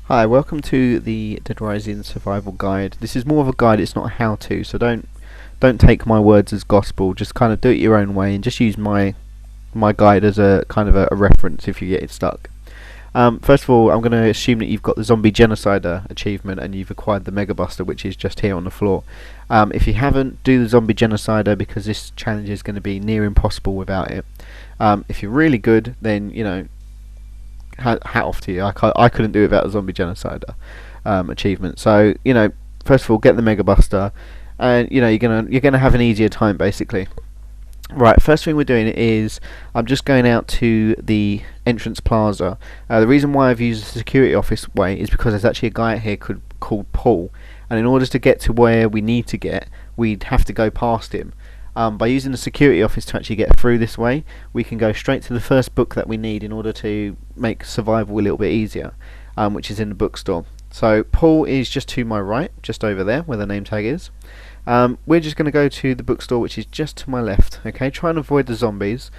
Hi, welcome to the Dead Rising survival guide. This is more of a guide, it's not a how-to, so don't take my words as gospel. Just kind of do it your own way and just use my guide as a kind of a reference if you get it stuck. First of all, I'm going to assume that you've got the Zombie Genocider achievement and you've acquired the Mega Buster, which is just here on the floor. If you haven't, do the Zombie Genocider because this challenge is going to be near impossible without it. If you're really good, then hat off to you. I couldn't do it without the Zombie Genocider achievement. So first of all, get the Mega Buster, and you're gonna have an easier time basically. Right, first thing we're doing is I'm just going out to the entrance plaza. The reason why I've used the security office way is because there's actually a guy out here called Paul, and in order to get to where we need to get, we'd have to go past him. By using the security office to actually get through this way, we can go straight to the first book that we need in order to make survival a little bit easier, which is in the bookstore. So Paul is just to my right, just over there where the name tag is. We're just going to go to the bookstore, which is just to my left. Okay, try and avoid the zombies.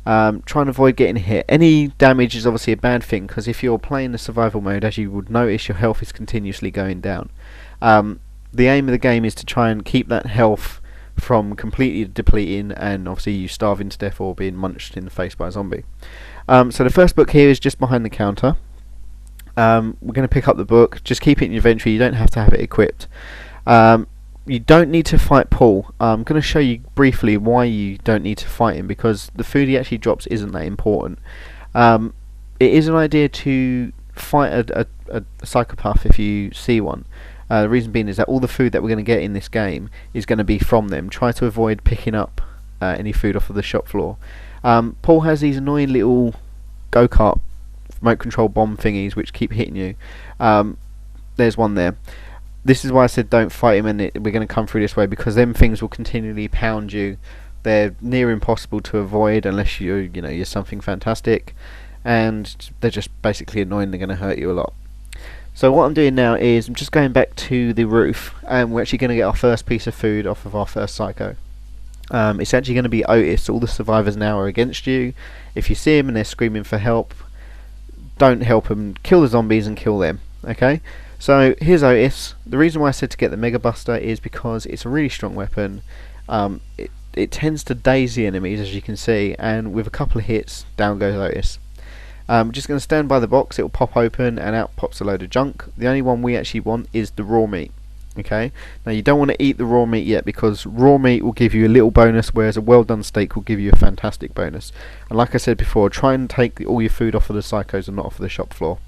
Try and avoid getting hit. Any damage is obviously a bad thing, because if you're playing the survival mode, as you would notice, your health is continuously going down. The aim of the game is to try and keep that health from completely depleting and obviously you starving to death or being munched in the face by a zombie. So the first book here is just behind the counter. We're going to pick up the book. Just keep it in your inventory. You don't have to have it equipped. You don't need to fight Paul. I'm going to show you briefly why you don't need to fight him, because the food he actually drops isn't that important. It is an idea to fight a psychopath if you see one. The reason being is that all the food that we're going to get in this game is going to be from them. Try to avoid picking up any food off of the shop floor. Paul has these annoying little go-kart remote control bomb thingies which keep hitting you. There's one there. This is why I said don't fight him, and we're going to come through this way, because them things will continually pound you. They're near impossible to avoid unless you're something fantastic, and they're just basically annoying. They're going to hurt you a lot. So what I'm doing now is I'm just going back to the roof, and we're actually going to get our first piece of food off of our first psycho. It's actually going to be Otis. All the survivors now are against you. If you see them and they're screaming for help, don't help them. Kill the zombies and kill them. Okay? So here's Otis. The reason why I said to get the Mega Buster is because it's a really strong weapon. It tends to daze the enemies, as you can see, and with a couple of hits, down goes Otis. Just going to stand by the box, it will pop open and out pops a load of junk. The only one we actually want is the raw meat. Okay, now you don't want to eat the raw meat yet, because raw meat will give you a little bonus, whereas a well done steak will give you a fantastic bonus. And like I said before, try and take all your food off of the psychos and not off of the shop floor.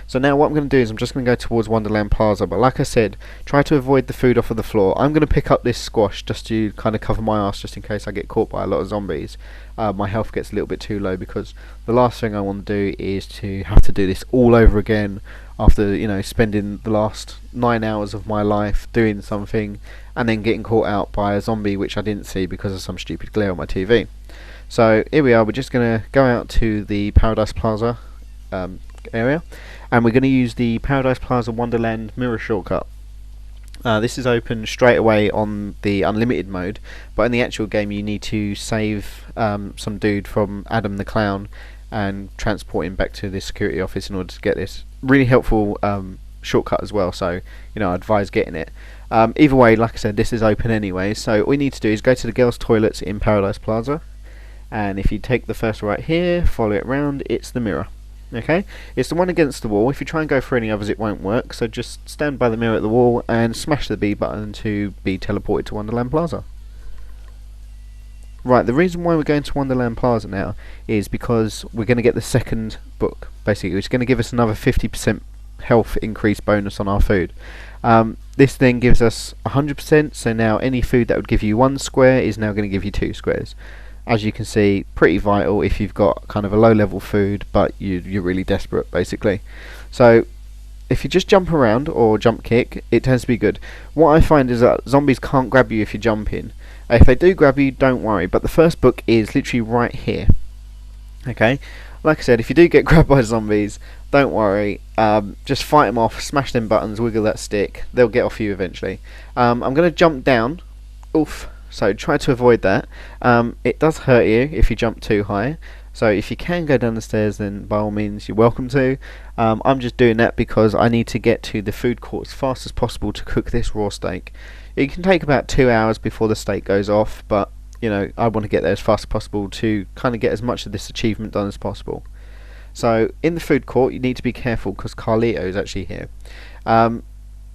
So now what I'm going to do is I'm just going to go towards Wonderland Plaza, but like I said, try to avoid the food off of the floor. I'm going to pick up this squash just to kind of cover my ass, just in case I get caught by a lot of zombies. My health gets a little bit too low, because the last thing I want to do is to have to do this all over again after spending the last 9 hours of my life doing something and then getting caught out by a zombie which I didn't see because of some stupid glare on my TV. So here we are. We're just going to go out to the Paradise Plaza area, and we're going to use the Paradise Plaza Wonderland mirror shortcut. This is open straight away on the unlimited mode, but in the actual game you need to save some dude from Adam the Clown and transport him back to the security office in order to get this. Really helpful shortcut as well, so I advise getting it. Either way, like I said, this is open anyway, so all we need to do is go to the girls' toilets in Paradise Plaza, and if you take the first right here, follow it round, it's the mirror. Okay, it's the one against the wall. If you try and go for any others, it won't work, so just stand by the mirror at the wall and smash the B button to be teleported to Wonderland Plaza. Right, the reason why we're going to Wonderland Plaza now is because we're going to get the second book. Basically, it's going to give us another 50% health increase bonus on our food. This then gives us 100%, so now any food that would give you 1 square is now going to give you 2 squares. As you can see, pretty vital if you've got kind of a low level food but you're really desperate basically. So if you just jump around or jump kick, it tends to be good. What I find is that zombies can't grab you if you jump in. If they do grab you, don't worry, but the first book is literally right here. Okay, like I said, if you do get grabbed by zombies, don't worry, just fight them off, smash them buttons, wiggle that stick, they'll get off you eventually. I'm going to jump down. Oof. So try to avoid that. It does hurt you if you jump too high, So if you can go down the stairs, then by all means you're welcome to. I'm just doing that because I need to get to the food court as fast as possible to cook this raw steak. It can take about 2 hours before the steak goes off, but you know, I want to get there as fast as possible to kind of get as much of this achievement done as possible. So in the food court you need to be careful because Carlito is actually here.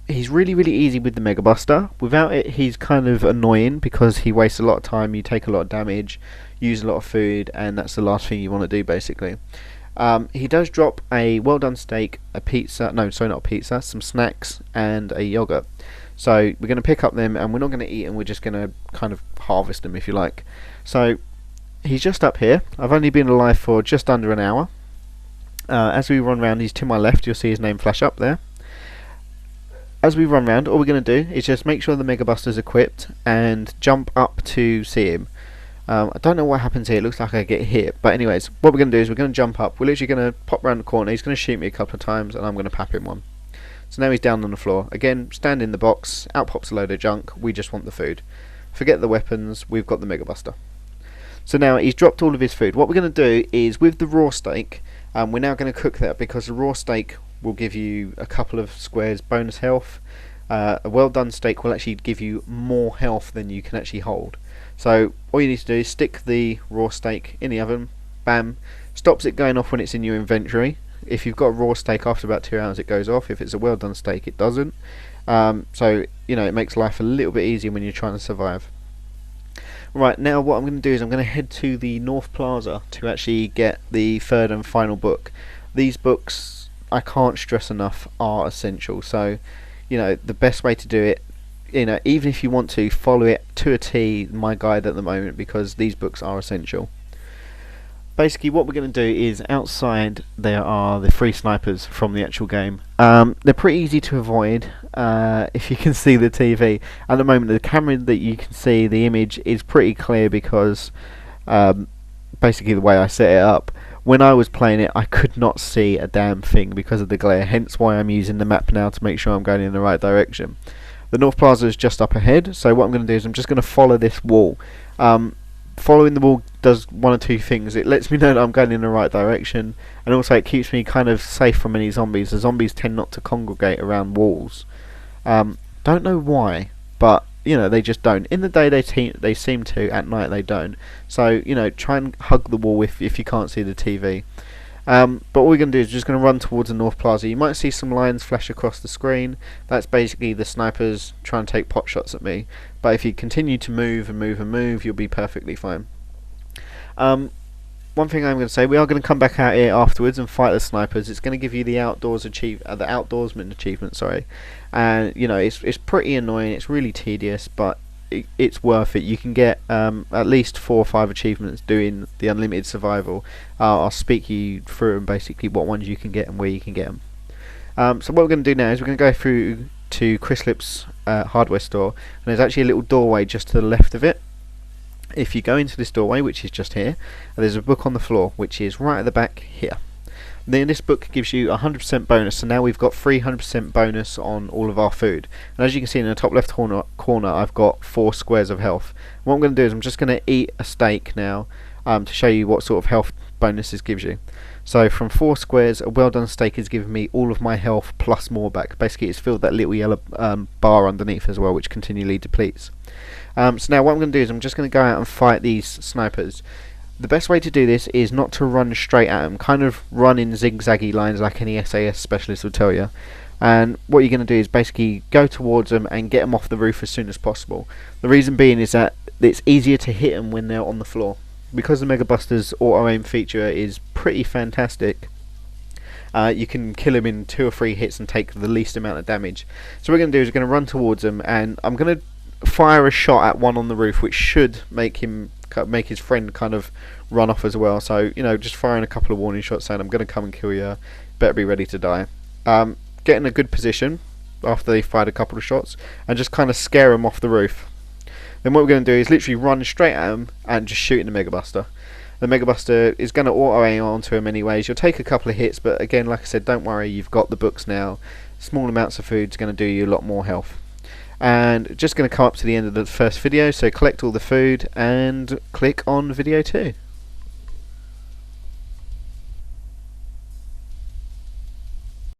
He's really easy with the Mega Buster. Without it he's kind of annoying because he wastes a lot of time, you take a lot of damage, use a lot of food, and that's the last thing you want to do basically. He does drop a well done steak, a pizza, no sorry not a pizza, some snacks and a yogurt. So we're going to pick up them and we're not going to eat them, we're just going to kind of harvest them if you like. So he's just up here. I've only been alive for just under an hour. As we run round, he's to my left, you'll see his name flash up there. As we run round, all we're going to do is just make sure the Mega Buster's equipped and jump up to see him. I don't know what happens here, it looks like I get hit, but anyways, what we're going to do is we're going to jump up, we're literally going to pop around the corner, he's going to shoot me a couple of times and I'm going to pap him one. So now he's down on the floor. Again, stand in the box, out pops a load of junk, we just want the food. Forget the weapons, we've got the Mega Buster. So now he's dropped all of his food. What we're going to do is, with the raw steak, we're now going to cook that because the raw steak will give you a couple of squares bonus health. A well done steak will actually give you more health than you can actually hold. So all you need to do is stick the raw steak in the oven, bam, stops it going off when it's in your inventory. If you've got a raw steak, after about 2 hours it goes off. If it's a well done steak it doesn't. So you know, it makes life a little bit easier when you're trying to survive. Right, now what I'm going to do is I'm going to head to the North Plaza to actually get the third and final book. These books, I can't stress enough, are essential. So you know, the best way to do it, you know, even if you want to follow it to a T, my guide at the moment, because these books are essential. Basically what we're going to do is, outside there are the 3 snipers from the actual game. They're pretty easy to avoid if you can see the TV. At the moment the camera that you can see, the image is pretty clear because basically the way I set it up. When I was playing it I could not see a damn thing because of the glare, hence why I'm using the map now to make sure I'm going in the right direction. The North Plaza is just up ahead, so what I'm going to do is I'm just going to follow this wall. Following the wall does one or two things. It lets me know that I'm going in the right direction, and also it keeps me kind of safe from any zombies. The zombies tend not to congregate around walls. Don't know why, but you know, they just don't. In the day they seem to, at night they don't. So you know, try and hug the wall if you can't see the TV. But what we're going to do is just going to run towards the North Plaza. You might see some lines flash across the screen. That's basically the snipers trying to take pot shots at me. But if you continue to move and move and move, you'll be perfectly fine. One thing I'm going to say, we are going to come back out here afterwards and fight the snipers. It's going to give you the outdoorsman achievement, sorry. And you know, it's pretty annoying. It's really tedious, but it's worth it. You can get at least 4 or 5 achievements doing the unlimited survival. I'll speak you through them, basically what ones you can get and where you can get them. So what we're going to do now is we're going to go through to Chris Lip's hardware store, and there's actually a little doorway just to the left of it. If you go into this doorway, which is just here, there's a book on the floor which is right at the back here. Then this book gives you 100% bonus, so now we've got 300% bonus on all of our food. And as you can see in the top left corner I've got 4 squares of health. What I'm going to do is I'm just going to eat a steak now to show you what sort of health bonus this gives you. So from 4 squares, a well done steak is giving me all of my health plus more back. Basically it's filled that little yellow bar underneath as well, which continually depletes. So now what I'm going to do is I'm just going to go out and fight these snipers. The best way to do this is not to run straight at them, kind of run in zigzaggy lines like any SAS specialist will tell you. And what you're going to do is basically go towards them and get them off the roof as soon as possible. The reason being is that it's easier to hit them when they're on the floor. Because the Mega Buster's auto aim feature is pretty fantastic, you can kill them in 2 or 3 hits and take the least amount of damage. So what we're going to do is we're going to run towards them, and I'm going to fire a shot at one on the roof, which should make his friend kind of run off as well. So you know, just firing a couple of warning shots saying I'm going to come and kill you, better be ready to die. Get in a good position after they fired a couple of shots and just kind of scare them off the roof. Then what we're going to do is literally run straight at them and just shoot in the Mega Buster. The Mega Buster is going to auto aim onto him anyways. You'll take a couple of hits, but again, like I said, don't worry, you've got the books now. Small amounts of food is going to do you a lot more health. And just going to come up to the end of the first video, so collect all the food and click on video 2.